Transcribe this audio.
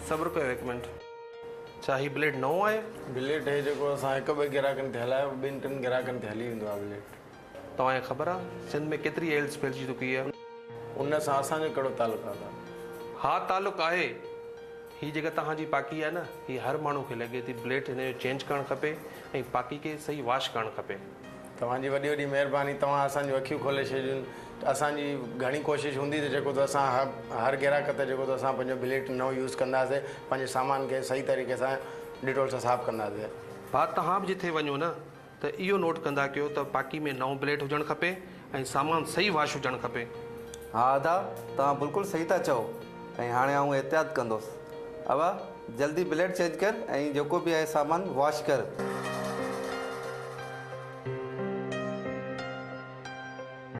सब्र कयो हिकु मिनट। छा ही ब्लेड नओं आहे? ब्लेड है जेको असां हिकु ॿ ग्राहकनि ते हलायो, ॿिनि टिनि ग्राहकनि ते हली वेंदो आहे ब्लेड। तव्हांखे ख़बर आहे सिंध में केतिरी एल्स फैलिजी चुकी आहे? उन सां असांजो कहिड़ो तालुक़ु आहे? हा तालुक़ु आहे। ही जेका तव्हांजी पाकी आहे न, ही हर माण्हू खे लॻे थी ब्लेड हिन जो चेंज करणु खपे ऐं पाकी खे सही वॉश करणु खपे। तव्हांजी वॾी वॾी महिरबानी, तव्हां असांजूं अखियूं खोले छॾियूं। असांजी घणी कोशिशि हूंदी त जेको त असां हर ग्राहक ते जेको त असां पंहिंजो ब्लेड नओं यूज़ कंदासीं, पंहिंजे सामान खे सही तरीक़े सां डिटोल सां साफ़ु कंदासीं। हा तव्हां बि जिथे वञो न त इहो नोट कंदा कयो त पाकी में नओं ब्लेड हुजणु खपे ऐं सामान सही वॉश हुजणु खपे। हाँ दादा, तव्हां बिल्कुलु सही था चओ ऐं हाणे आउं एहतियात कंदुसि। अब जल्दी ब्लेड चेंज कर ऐं जेको बि आहे सामान वॉश कर।